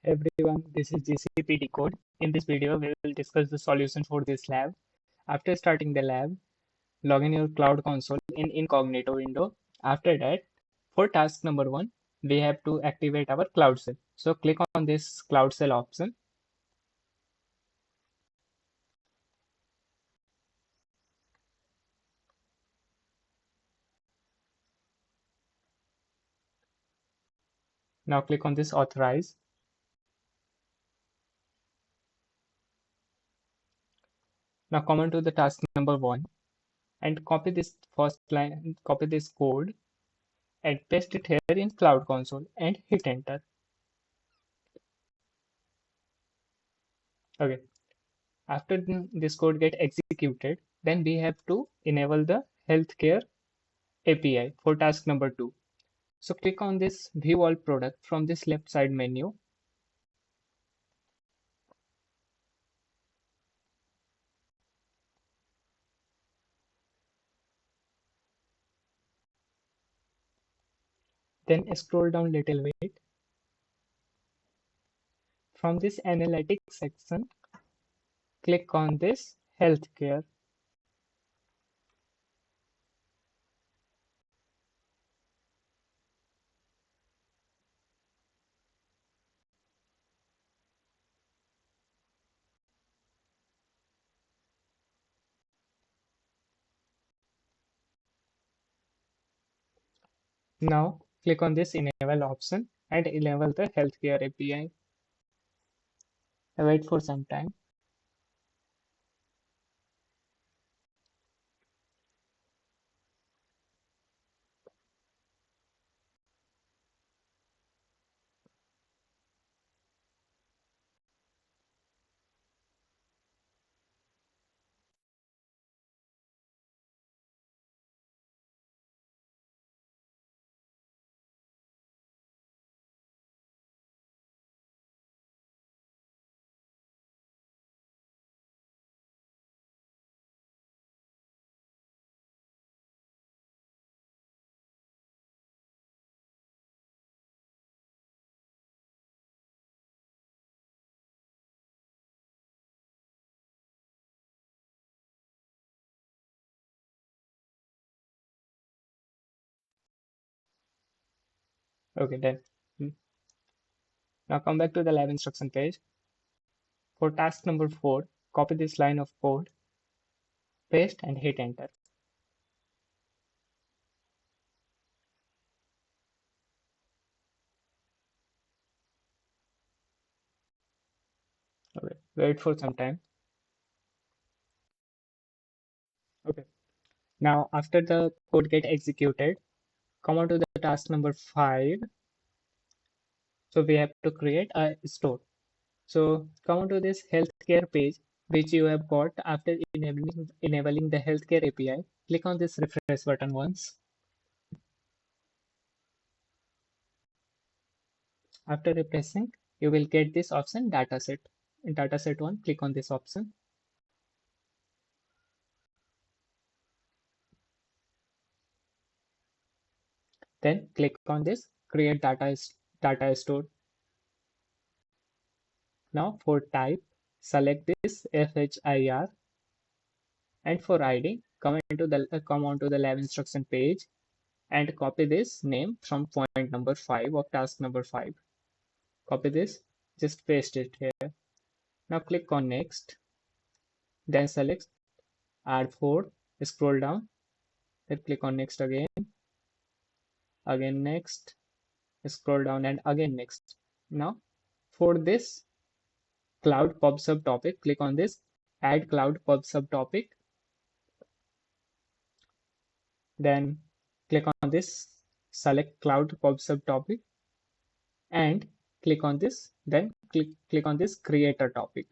Everyone, this is GCP Decode. In this video, we will discuss the solution for this lab. After starting the lab, log in your Cloud Console in incognito window. After that, for task number 1, we have to activate our Cloud Shell. So click on this Cloud Shell option. Now click on this Authorize. Now come on to the task number 1 and copy this first line, copy this code and paste it here in Cloud Console and hit enter. Okay. After this code get executed, then we have to enable the healthcare API for task number 2. So click on this view all product from this left side menu. Then scroll down little bit. From this analytics section, click on this healthcare. Now click on this enable option and enable the healthcare API. Wait for some time. Okay, done. Now come back to the lab instruction page. For task number 4, copy this line of code, paste and hit enter. Okay, wait for some time. Okay. Now after the code get executed, come on to the task number 5. So we have to create a store. So come on to this healthcare page, which you have got after enabling the healthcare API. Click on this refresh button once. After refreshing, you will get this option dataset. In dataset 1, click on this option. Then click on this create data store. Now for type, select this FHIR, and for ID, come onto the lab instruction page and copy this name from point number 5 of task number 5. Copy this, just paste it here. Now click on next, then select add 4, scroll down, then click on next again next, scroll down and again next. Now for this cloud pub subtopic, click on this add cloud pub subtopic, then click on this select cloud pub subtopic and click on this, then click on this creator topic.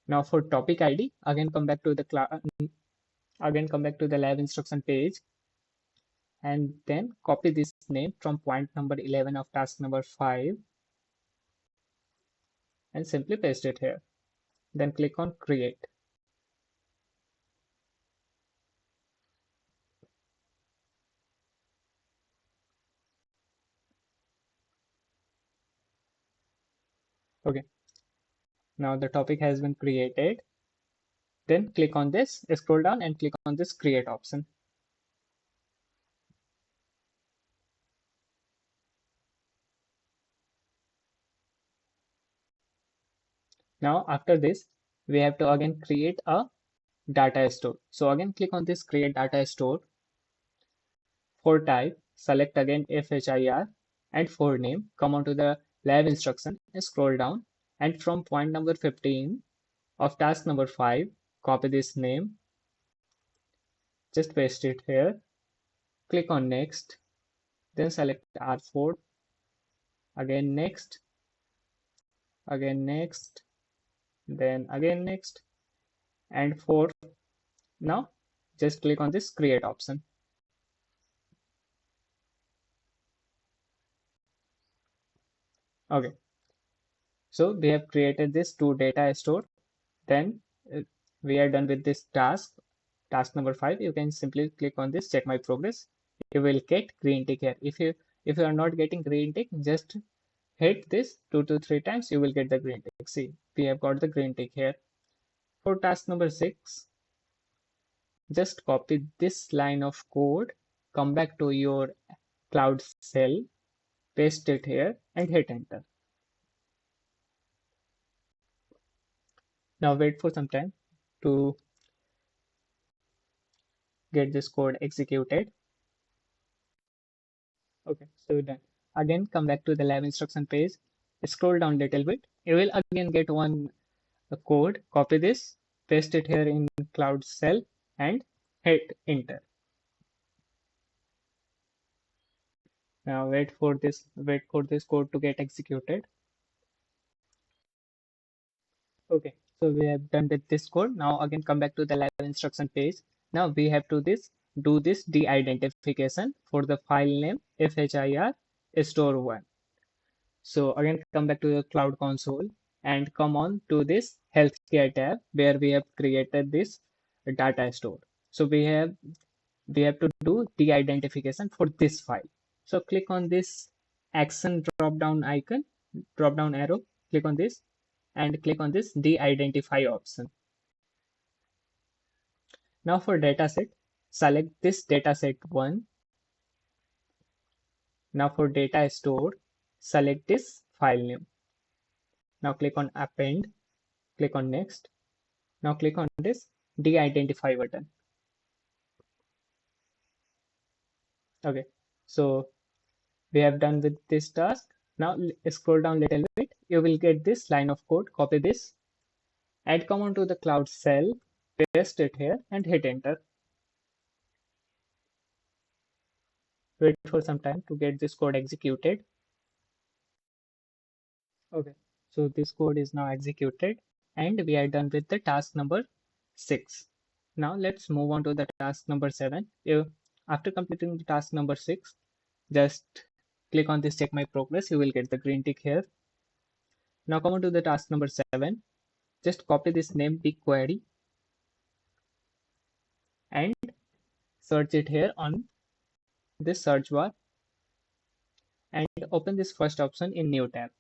Now for topic ID, again come back to the lab instruction page and then copy this name from point number 11 of task number 5 and simply paste it here. Then click on create. Okay, now the topic has been created. Then click on this, scroll down and click on this create option. Now after this, we have to again create a data store. So again click on this create data store. For type, select again FHIR, and for name, come on to the lab instruction, scroll down, and from point number 15 of task number 5, copy this name, just paste it here, click on next, then select R4, again next, again next, then again next, and for now, just click on this create option. Okay, so we have created this two data store. Then we are done with this task number 5. You can simply click on this check my progress. You will get green tick here. If you are not getting green tick, just hit this 2 to 3 times, you will get the green tick. See, we have got the green tick here. For task number 6, just copy this line of code, come back to your cloud cell, paste it here and hit enter. Now wait for some time to get this code executed. Okay, so done. Again, come back to the lab instruction page, scroll down a little bit. You will again get one code, copy this, paste it here in Cloud Cell and hit enter. Now wait for this code to get executed. Okay, so we have done with this code. Now again, come back to the lab instruction page. Now we have to do this de-identification for the file name FHIR store1. So again, come back to the Cloud Console and come on to this Healthcare tab where we have created this data store. So we have to do de-identification for this file. So click on this action drop-down icon, drop-down arrow, click on this and click on this de-identify option. Now for dataset, select this dataset 1. Now for data store, select this file name. Now click on append, click on next. Now click on this de-identify button. Okay, so we have done with this task. Now scroll down a little bit. You will get this line of code. Copy this and come on to the cloud cell, paste it here and hit enter. Wait for some time to get this code executed. Okay, so this code is now executed and we are done with the task number 6. Now let's move on to the task number 7. After completing the task number 6, just click on this check my progress. You will get the green tick here. Now come on to the task number 7. Just copy this name BigQuery and search it here on this search bar and open this first option in new tab.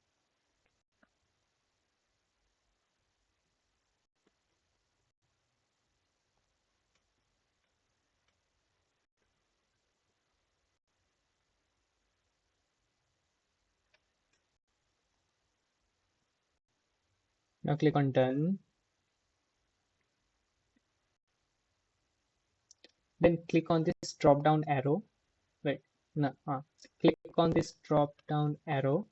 Now click on done. Then click on this drop down arrow. Wait, no, click on this drop down arrow.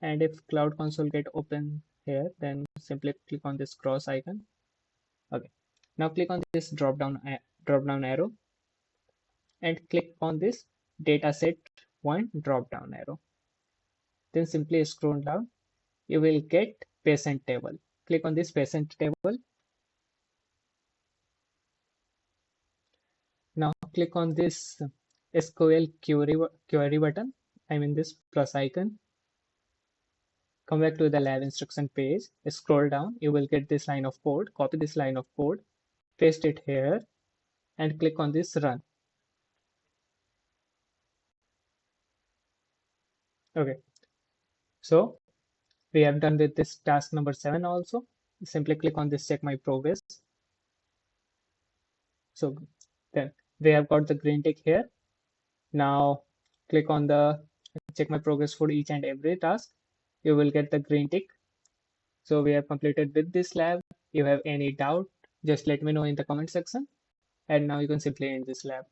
And if Cloud Console get open here, then simply click on this cross icon. Okay. Now click on this drop down arrow and click on this dataset 1 drop down arrow. Then simply scroll down. You will get patient table. Click on this patient table. Now click on this SQL query button. I mean this plus icon. Come back to the lab instruction page. Scroll down. You will get this line of code. Copy this line of code. Paste it here and click on this run. Okay. So We have done with this task number 7 also. Simply click on this check my progress. So then we have got the green tick here. Now click on the check my progress for each and every task. You will get the green tick. So we have completed with this lab. If you have any doubt, just let me know in the comment section. And now you can simply end this lab.